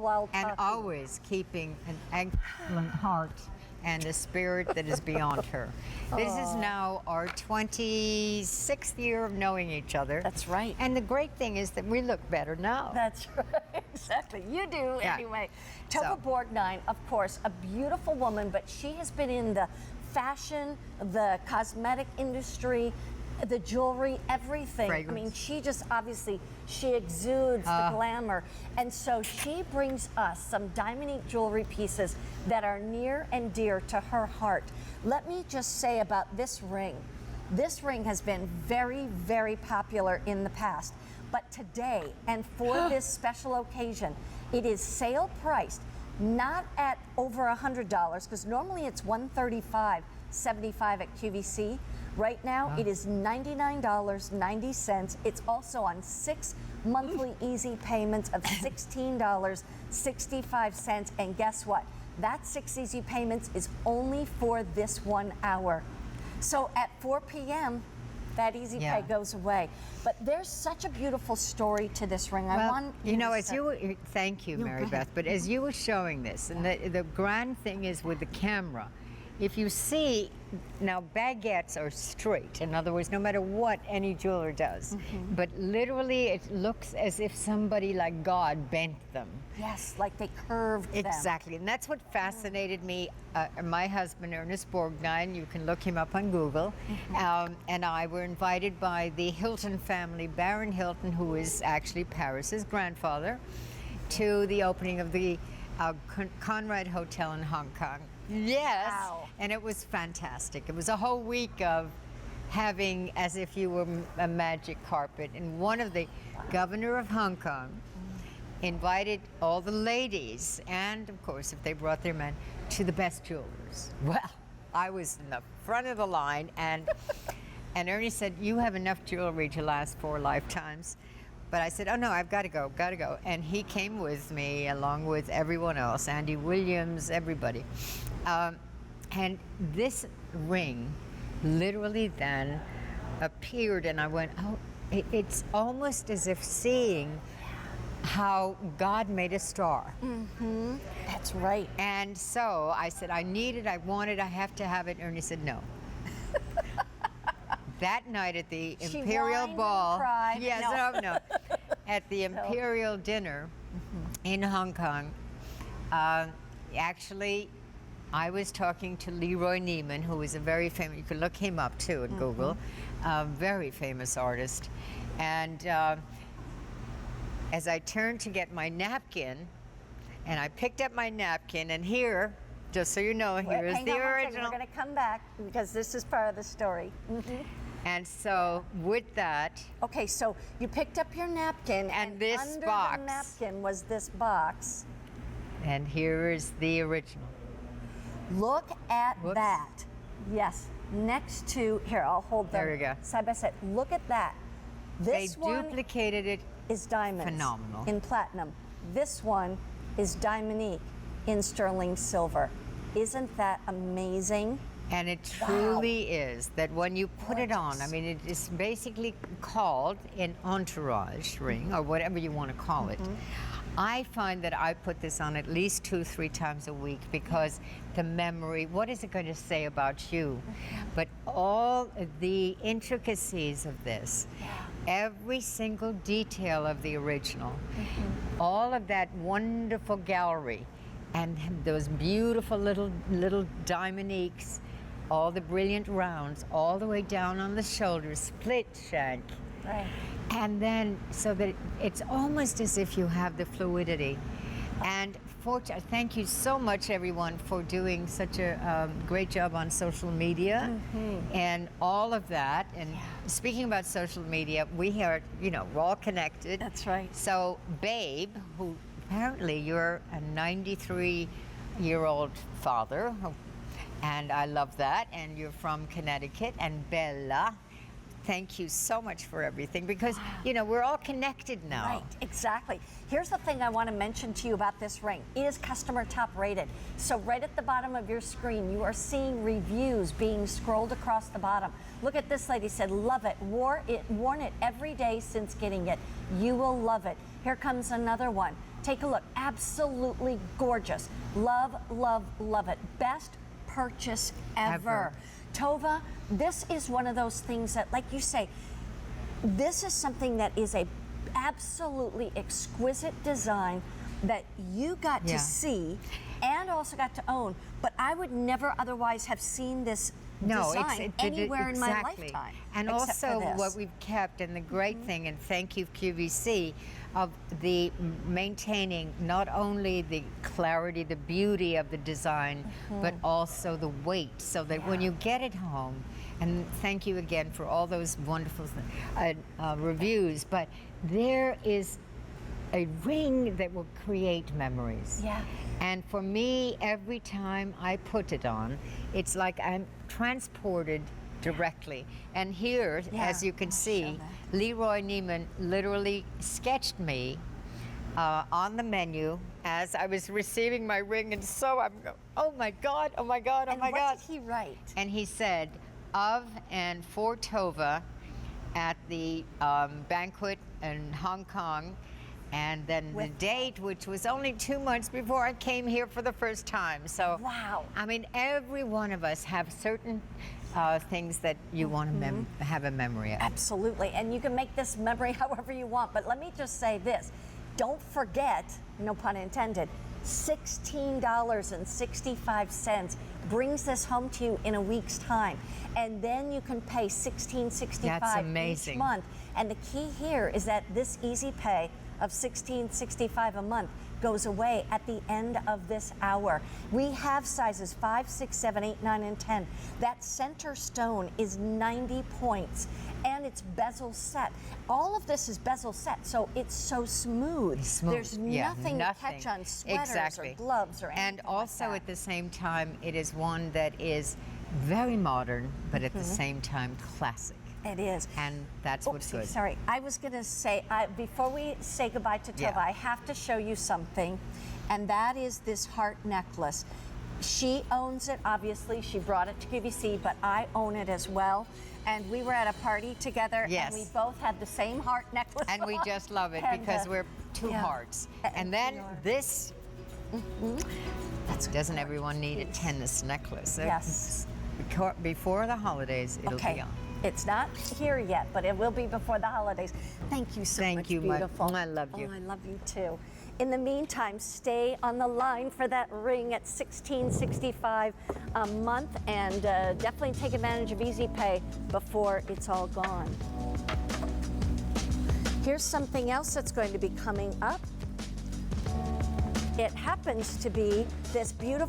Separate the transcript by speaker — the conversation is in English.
Speaker 1: I'll
Speaker 2: And
Speaker 1: talk.
Speaker 2: always keeping an excellent heart and a spirit that is beyond her. This is now our 26th year of knowing each other.
Speaker 1: That's right.
Speaker 2: And the great thing is that we look better now.
Speaker 1: That's right, exactly. You do,
Speaker 2: Yeah.
Speaker 1: anyway. Tova
Speaker 2: So-
Speaker 1: Borgnine, of course, a beautiful woman, but she has been in the fashion, the cosmetic industry, the jewelry, everything. I mean,
Speaker 2: Fragrance.
Speaker 1: she just obviously, she exudes the glamour. And so she brings us some Diamonique jewelry pieces that are near and dear to her heart. Let me just say about this ring. This ring has been very, very popular in the past. But today, and for this special occasion, it is sale priced, not at over $100, because normally it's $135.75 at QVC. Right now, it is $99.90. It's also on 6 monthly easy payments of $16.65. And guess what? That 6 easy payments is only for this 1 hour. So at 4 p.m., that easy pay goes away. But there's such a beautiful story to this ring. I want
Speaker 2: you know,
Speaker 1: to
Speaker 2: as
Speaker 1: say-
Speaker 2: you were, thank you,
Speaker 1: No,
Speaker 2: Mary
Speaker 1: go ahead.
Speaker 2: Beth, but as you were showing this, and the grand thing is with the camera, if you see, now baguettes are straight. In other words, no matter what any jeweler does, but literally it looks as if somebody like God bent them.
Speaker 1: Yes, like they curved them.
Speaker 2: Exactly, and that's what fascinated me. My husband, Ernest Borgnine, you can look him up on Google, and I were invited by the Hilton family, Baron Hilton, who is actually Paris's grandfather, to the opening of the Conrad Hotel in Hong Kong. Yes,
Speaker 1: Wow.
Speaker 2: and it was fantastic. It was a whole week of having as if you were a magic carpet, and one of the governor of Hong Kong invited all the ladies, and of course if they brought their men, to the best jewelers. Well, I was in the front of the line, and Ernie said, you have enough jewelry to last 4 lifetimes. But I said, oh no, I've got to go. And he came with me along with everyone else, Andy Williams, everybody. And this ring literally then appeared, and I went, oh, it's almost as if seeing how God made a star.
Speaker 1: That's right.
Speaker 2: And so I said, I need it, I want it, I have to have it. Ernie said, no. That night at the
Speaker 1: She
Speaker 2: Imperial
Speaker 1: whined and
Speaker 2: Ball,
Speaker 1: cried.
Speaker 2: yes, no, at the Imperial dinner in Hong Kong, actually, I was talking to Leroy Neiman, who is a very famous, you can look him up too in Google, very famous artist. And as I turned to get my napkin, and I picked up my napkin, and here, just so you know, here is
Speaker 1: Hang
Speaker 2: the
Speaker 1: on one second.
Speaker 2: original.
Speaker 1: We're going to come back because this is part of the story.
Speaker 2: And so with that,
Speaker 1: Okay, so you picked up your napkin,
Speaker 2: And this
Speaker 1: under
Speaker 2: box.
Speaker 1: the napkin was this box.
Speaker 2: and here is the original.
Speaker 1: Look at
Speaker 2: Whoops.
Speaker 1: that. Yes, next to, here, I'll hold them
Speaker 2: There we go.
Speaker 1: side by side. Look at that. This
Speaker 2: They
Speaker 1: one
Speaker 2: duplicated it.
Speaker 1: is diamonds.
Speaker 2: Phenomenal.
Speaker 1: In platinum. This one is Diamonique in sterling silver. Isn't that amazing?
Speaker 2: And it truly is that when you put it on, I mean, it is basically called an entourage ring, or whatever you want to call it. I find that I put this on at least 2-3 times a week because the memory, what is it going to say about you? But all the intricacies of this, every single detail of the original, all of that wonderful gallery, and those beautiful little Diamoniques, all the brilliant rounds, all the way down on the shoulders, split shank.
Speaker 1: Right.
Speaker 2: And then, so that it's almost as if you have the fluidity. And thank you so much, everyone, for doing such a great job on social media and all of that. And speaking about social media, we are, we're all connected.
Speaker 1: That's right.
Speaker 2: So, Babe, who apparently you're a 93-year-old father, and I love that, and you're from Connecticut, and Bella, thank you so much for everything, because we're all connected now.
Speaker 1: Right, exactly. Here's the thing I want to mention to you about this ring. It is customer top rated. So right at the bottom of your screen, you are seeing reviews being scrolled across the bottom. Look at this lady, said, love it, worn it every day since getting it. You will love it. Here comes another one. Take a look. Absolutely gorgeous. Love, love, love it. Best purchase ever. Tova, this is one of those things that, like you say, this is something that is a absolutely exquisite design that you got to see and also got to own, but I would never otherwise have seen this design anywhere in my lifetime.
Speaker 2: And also what we've kept, and the great thing, and thank you QVC, of the maintaining not only the clarity, the beauty of the design, but also the weight, so that when you get it home, and thank you again for all those wonderful reviews, but there is a ring that will create memories.
Speaker 1: Yeah.
Speaker 2: And for me, every time I put it on, it's like I'm transported directly. And here, as you can see, Leroy Neiman literally sketched me on the menu as I was receiving my ring, and so I'm going, oh my God, oh my God, oh my God.
Speaker 1: What did he write?
Speaker 2: And he said, of and for Tova at the banquet in Hong Kong, and then the date, which was only 2 months before I came here for the first time. So,
Speaker 1: wow.
Speaker 2: I mean, every one of us have certain things that you want to have a memory of.
Speaker 1: Absolutely, and you can make this memory however you want, but let me just say this. Don't forget, no pun intended, $16.65 brings this home to you in a week's time. And then you can pay $16.65 each month. And the key here is that this easy pay of $16.65 a month goes away at the end of this hour. We have sizes 5, 6, 7, 8, 9, and 10. That center stone is 90 points, and it's bezel set. All of this is bezel set, so it's so smooth. There's nothing to catch on sweaters or gloves or anything.
Speaker 2: And also
Speaker 1: like that.
Speaker 2: at the same time, it is one that is very modern, but at the same time classic.
Speaker 1: It is.
Speaker 2: And that's what's good.
Speaker 1: Sorry, I was going to say, before we say goodbye to Tova, I have to show you something, and that is this heart necklace. She owns it, obviously. She brought it to QVC, but I own it as well. And we were at a party together, and we both had the same heart necklace
Speaker 2: And we just love it because we're two hearts. And then this, doesn't everyone need a tennis necklace?
Speaker 1: Yes.
Speaker 2: Before the holidays, it'll be on.
Speaker 1: It's not here yet, but it will be before the holidays. Thank you so much,
Speaker 2: Thank you,
Speaker 1: beautiful.
Speaker 2: I love you.
Speaker 1: Oh, I love you too. In the meantime, stay on the line for that ring at $16.65 a month, and definitely take advantage of Easy Pay before it's all gone. Here's something else that's going to be coming up. It happens to be this beautiful